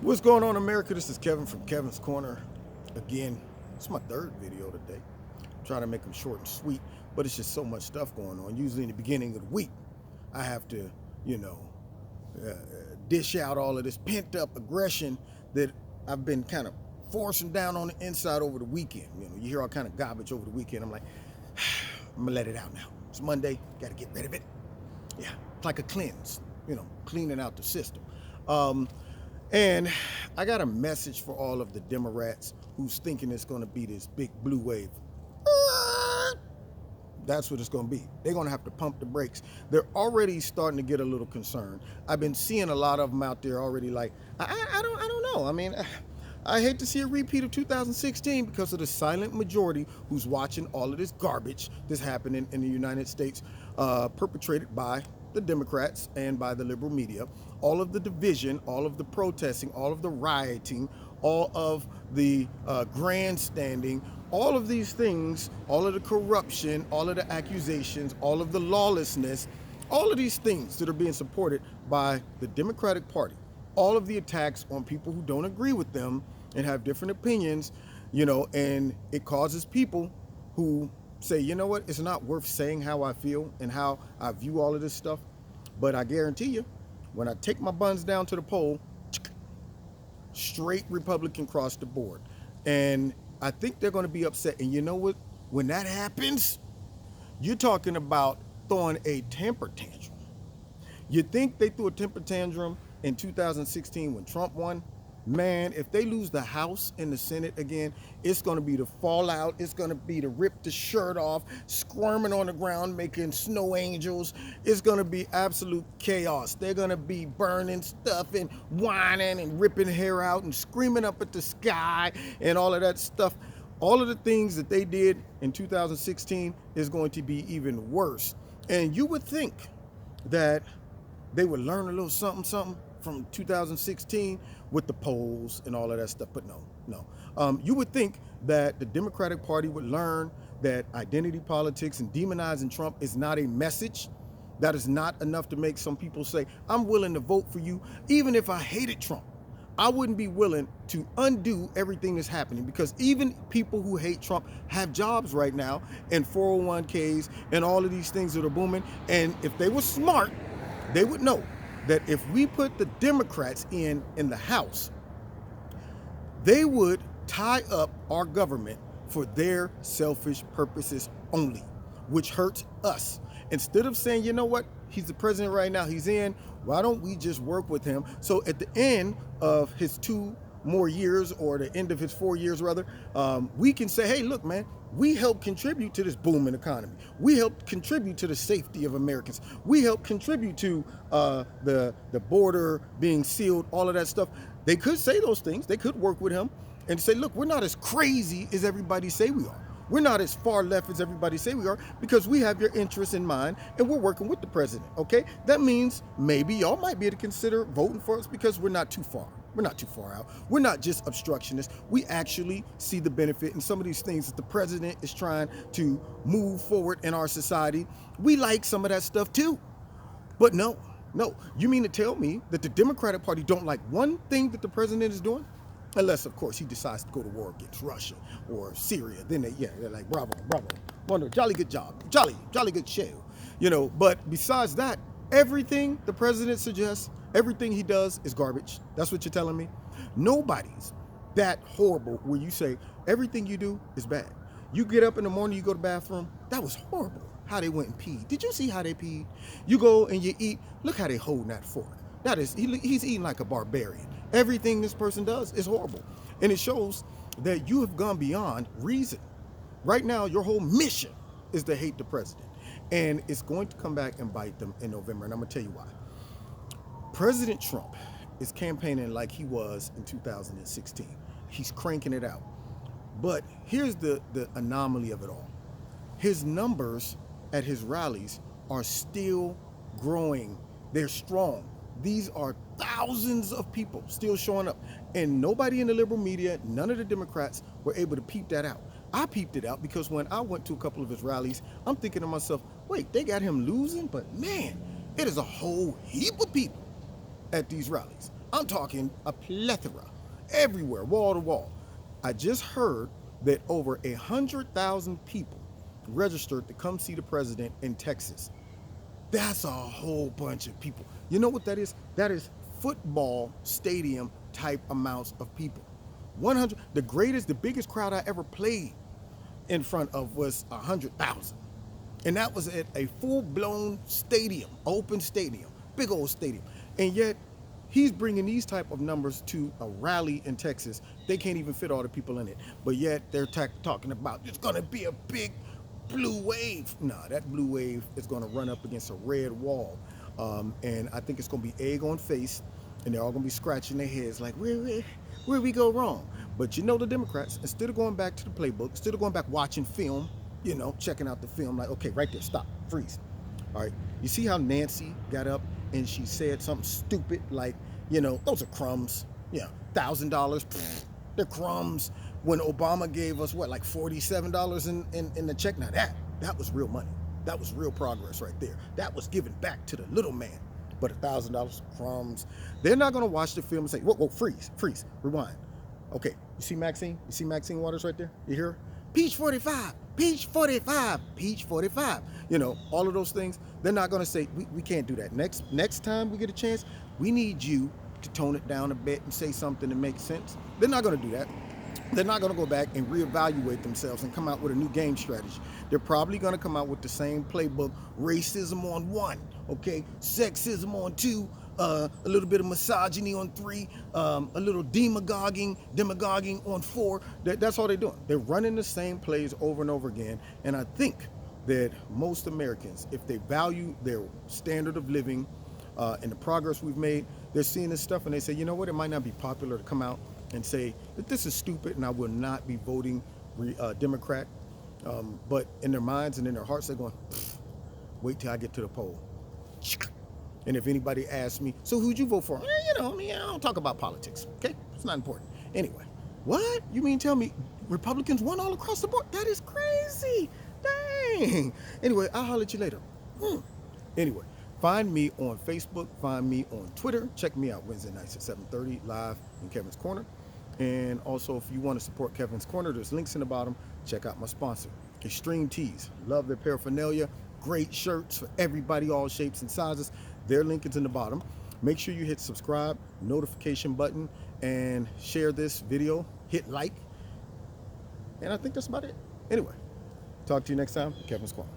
What's going on, America? This is Kevin from Kevin's Corner. Again, it's my third video today. I'm trying to make them short and sweet, but it's just so much stuff going on. Usually in the beginning of the week, I have to, you know, uh, dish out all of this pent up aggression that I've been kind of forcing down on the inside over the weekend. You know, you hear all kind of garbage over the weekend. I'm like, I'm gonna let it out now. It's Monday, gotta get rid of it. Yeah, it's like a cleanse, you know, cleaning out the system. And I got a message for all of the Democrats who's thinking it's going to be this big blue wave. That's what it's going to be. They're going to have to pump the brakes. They're already starting to get a little concerned. I've been seeing a lot of them out there already like, I don't know. I mean, I hate to see a repeat of 2016 because of the silent majority who's watching all of this garbage that's happening in the United States, perpetrated by the Democrats and by the liberal media. All of the division, all of the protesting, all of the rioting, all of the grandstanding, all of these things, all of the corruption, all of the accusations, all of the lawlessness, all of these things that are being supported by the Democratic Party, all of the attacks on people who don't agree with them and have different opinions, you know, and it causes people who say, you know what, it's not worth saying how I feel and how I view all of this stuff. But I guarantee you, when I take my buns down to the poll, straight Republican across the board. And I think they're going to be upset. And you know what? When that happens, you're talking about throwing a temper tantrum. You think they threw a temper tantrum in 2016 when Trump won? Man, if they lose the House and the Senate again, it's going to be the fallout. It's going to be to rip the shirt off, squirming on the ground, making snow angels. It's going to be absolute chaos. They're going to be burning stuff and whining and ripping hair out and screaming up at the sky and all of that stuff. All of the things that they did in 2016 is going to be even worse. And you would think that they would learn a little something from 2016 with the polls and all of that stuff, but no. You would think that the Democratic Party would learn that identity politics and demonizing Trump is not a message. That is not enough to make some people say, I'm willing to vote for you, even if I hated Trump. I wouldn't be willing to undo everything that's happening because even people who hate Trump have jobs right now and 401ks and all of these things that are booming. And if they were smart, they would know that if we put the Democrats in the House, they would tie up our government for their selfish purposes only, which hurts us. Instead of saying, you know what, he's the president right now, he's in, why don't we just work with him? So at the end of his 2 more years, or the end of his 4 years rather, we can say, hey, look, man, we help contribute to this booming economy. We help contribute to the safety of Americans. We help contribute to the border being sealed, all of that stuff. They could say those things. They could work with him and say, look, we're not as crazy as everybody say we are. We're not as far left as everybody say we are because we have your interests in mind and we're working with the president, okay? That means maybe y'all might be able to consider voting for us because we're not too far. We're not too far out. We're not just obstructionists. We actually see the benefit in some of these things that the president is trying to move forward in our society. We like some of that stuff too. But no. You mean to tell me that the Democratic Party don't like one thing that the president is doing? Unless, of course, he decides to go to war against Russia or Syria. Then they're like, bravo. Wonder, jolly good job. Jolly good show. You know, but besides that, everything the president suggests, everything he does is garbage. That's what you're telling me? Nobody's that horrible where you say everything you do is bad. You get up in the morning, you go to the bathroom, that was horrible how they went and peed. Did you see how they peed? You go and you eat, look how they holding that fork. That is, he's eating like a barbarian. Everything this person does is horrible. And it shows that you have gone beyond reason. Right now, your whole mission is to hate the president. And it's going to come back and bite them in November. And I'm going to tell you why. President Trump is campaigning like he was in 2016. He's cranking it out. But here's the anomaly of it all. His numbers at his rallies are still growing. They're strong. These are thousands of people still showing up. And nobody in the liberal media, none of the Democrats were able to peep that out. I peeped it out because when I went to a couple of his rallies, I'm thinking to myself, wait, they got him losing? But man, it is a whole heap of people at these rallies. I'm talking a plethora, everywhere, wall to wall. I just heard that over 100,000 people registered to come see the president in Texas. That's a whole bunch of people. You know what that is? That is football stadium type amounts of people. 100, the biggest crowd I ever played in front of was 100,000. And that was at a full-blown stadium, open stadium, big old stadium. And yet, he's bringing these type of numbers to a rally in Texas. They can't even fit all the people in it. But yet, they're talking about it's going to be a big blue wave. Nah, that blue wave is going to run up against a red wall. And I think it's going to be egg on face. And they're all going to be scratching their heads like, where we go wrong? But you know the Democrats, instead of going back to the playbook, instead of going back watching film, checking out the film, like, okay, right there, stop, freeze. All right, you see how Nancy got up and she said something stupid like, those are crumbs. Yeah, $1,000, they're crumbs. When Obama gave us, what, like $47 in the check? Now that was real money. That was real progress right there. That was given back to the little man. But $1,000, crumbs. They're not going to watch the film and say, whoa, freeze, rewind. Okay, you see Maxine? You see Maxine Waters right there? You hear her? Peach 45, Peach 45, Peach 45. All of those things. They're not going to say, we can't do that. Next time we get a chance, we need you to tone it down a bit and say something that makes sense. They're not going to do that. They're not going to go back and reevaluate themselves and come out with a new game strategy. They're probably going to come out with the same playbook: racism on 1, okay, sexism on 2, a little bit of misogyny on 3, a little demagoguing on 4. That's all they're doing. They're running the same plays over and over again. And I think that most Americans, if they value their standard of living and the progress we've made, they're seeing this stuff and they say, you know what, it might not be popular to come out and say that this is stupid and I will not be voting Democrat. But in their minds and in their hearts, they're going, wait till I get to the poll. And if anybody asks me, so who'd you vote for? I don't talk about politics, okay? It's not important. Anyway, what? You mean tell me Republicans won all across the board? That is crazy. Dang. Anyway, I'll holler at you later. Anyway, find me on Facebook. Find me on Twitter. Check me out Wednesday nights at 7:30 live in Kevin's Corner. And also, if you want to support Kevin's Corner, there's links in the bottom. Check out my sponsor, Extreme Tees. Love their paraphernalia. Great shirts for everybody, all shapes and sizes. Their link is in the bottom. Make sure you hit subscribe, notification button, and share this video. Hit like. And I think that's about it. Anyway, talk to you next time. Kevin's Corner.